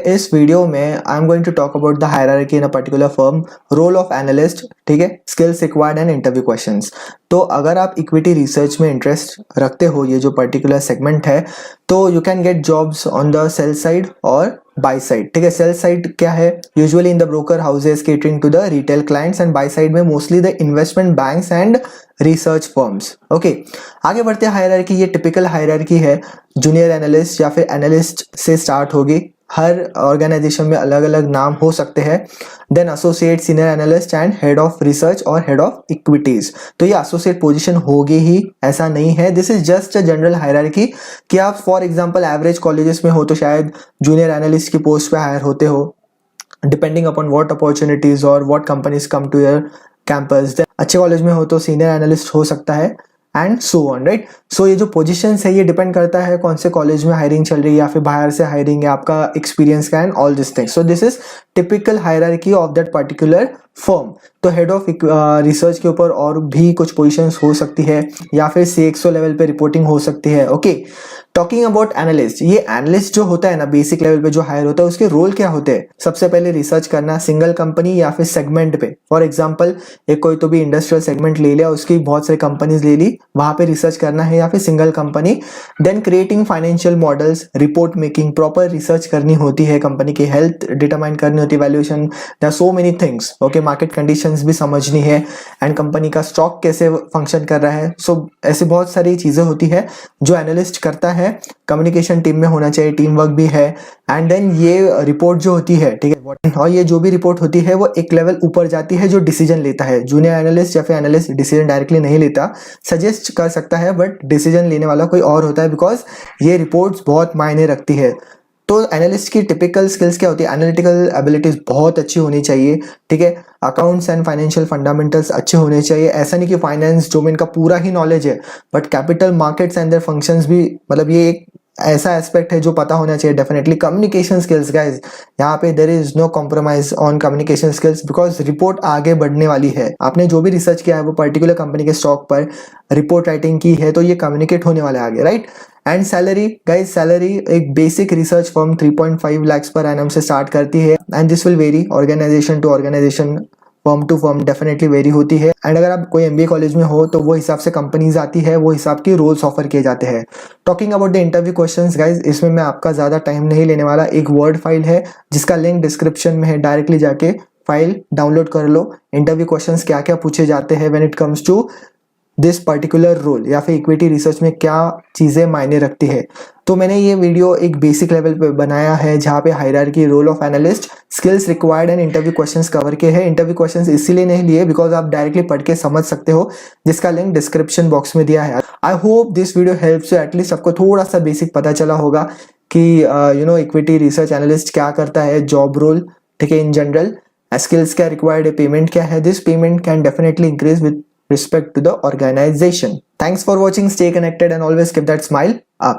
इस वीडियो में I am going to talk about the hierarchy in a particular firm, role of analyst, ठीक है, skills required and interview questions. तो अगर आप इक्विटी रिसर्च में इंटरेस्ट रखते हो, ये जो पर्टिकुलर सेगमेंट है, तो you can get jobs on the sell side और बाय साइड। ठीक है, सेल साइड क्या है? Usually in the broker houses catering to the retail clients, and buy side में mostly the investment banks and research firms. Okay, आगे बढ़ते हैं hierarchy. ये टिपिकल हायरार्की है, जूनियर एनालिस्ट या फिर एनालिस्ट से स्टार्ट होगी। हर ऑर्गेनाइजेशन में अलग अलग नाम हो सकते हैं। Then associate, senior analyst and head of research और हेड ऑफ इक्विटीज। तो ये एसोसिएट पोजीशन होगी ही, ऐसा नहीं है। This is just a general hierarchy कि आप फॉर एग्जांपल एवरेज कॉलेजेस में हो तो शायद जूनियर एनालिस्ट की पोस्ट पे हायर होते हो, डिपेंडिंग अपॉन व्हाट अपॉर्चुनिटीज और what companies come to your campus. अच्छे कॉलेज में हो तो सीनियर एनालिस्ट हो सकता है, and so on, right. So ये जो पोजीशंस है ये डिपेंड करता है कौन से कॉलेज में हायरिंग चल रही है या फिर बाहर से हायरिंग है, आपका एक्सपीरियंस का and all this things. So this is typical hierarchy of that particular firm. तो हेड ऑफ रिसर्च के ऊपर और भी कुछ पोजीशंस हो सकती है, या फिर CXO लेवल पे रिपोर्टिंग हो सकती है। ओके, टॉकिंग अबाउट एनालिस्ट, ये एनालिस्ट जो होता है ना, बेसिक लेवल पे जो हायर होता है, उसके रोल क्या होते हैं? सबसे पहले रिसर्च करना सिंगल कंपनी या फिर सेगमेंट पे। फॉर एग्जांपल एक कोई तो भी इंडस्ट्रियल सेगमेंट ले लिया, उसकी बहुत सारी कंपनीज ले ली, वहां पे रिसर्च करना है, या फिर single company. Then creating financial models, report making, proper research करनी होती है, कंपनी की हेल्थ डिटरमाइन करनी होती है, valuation, there are so many things. Okay, market conditions भी समझनी है, एंड कंपनी का स्टॉक कैसे फंक्शन कर रहा है। सो ऐसी बहुत सारी चीजें होती है जो एनालिस्ट करता है। कम्युनिकेशन टीम में होना चाहिए, टीम वर्क भी है। एंड देन ये रिपोर्ट जो होती है, ठीक है, और ये जो भी रिपोर्ट होती है वो एक लेवल ऊपर जाती है, जो डिसीजन लेता है। जूनियर एनालिस्ट या फिर एनालिस्ट डिसीजन डायरेक्टली नहीं लेता, सजेस्ट कर सकता है, बट डिसीजन लेने वाला कोई और होता है, बिकॉज ये रिपोर्ट्स बहुत मायने रखती है। तो एनालिस्ट की टिपिकल स्किल्स क्या होती है? एनालिटिकल एबिलिटीज बहुत अच्छी होनी चाहिए, ठीक है। अकाउंट्स एंड फाइनेंशियल फंडामेंटल्स अच्छे होने चाहिए। ऐसा नहीं कि फाइनेंस डोमेन का पूरा ही नॉलेज है, but capital markets and their functions भी, मतलब ये एक ऐसा एस्पेक्ट है जो पता होना चाहिए डेफिनेटली। कम्युनिकेशन स्किल्स गाइज, यहाँ पे there is no compromise on communication skills, because report आगे बढ़ने वाली है। आपने जो भी रिसर्च किया है वो पर्टिकुलर कंपनी के स्टॉक पर रिपोर्ट राइटिंग की है, तो ये कम्युनिकेट होने वाला है आगे, right. And salary guys, salary एक basic research firm 3.5 lakhs per annum से स्टार्ट करती है, and this will vary organisation to organisation, firm to firm definitely vary होती है। एंड अगर आप कोई MBA कॉलेज में हो तो वो हिसाब से कंपनीज आती है, वो हिसाब की रोल्स ऑफर किए जाते हैं। Talking about the interview questions guys, इसमें मैं आपका ज्यादा टाइम नहीं लेने वाला। एक वर्ड फाइल है जिसका लिंक डिस्क्रिप्शन में है, डायरेक्टली जाके फाइल डाउनलोड कर लो। इंटरव्यू क्वेश्चंस क्या क्या पूछे जाते हैं when it comes to this particular role, या फिर इक्विटी रिसर्च में क्या चीजें मायने रखती है। तो मैंने ये वीडियो एक बेसिक लेवल पे बनाया है, जहाँ पे hierarchy, role of analyst, skills required and interview questions cover के हैं। इंटरव्यू क्वेश्चंस इसीलिए नहीं लिए बिकॉज आप डायरेक्टली पढ़ के समझ सकते हो, जिसका लिंक डिस्क्रिप्शन बॉक्स में दिया है। I hope this video helps you, at least आपको थोड़ा सा बेसिक पता चला होगा कि इक्विटी रिसर्च एनालिस्ट क्या करता है, जॉब रोल, ठीक है, इन जनरल, स्किल्स क्या रिक्वायर्ड है, पेमेंट क्या है। This payment can definitely increase with respect to the organization. Thanks for watching. Stay connected and always keep that smile up.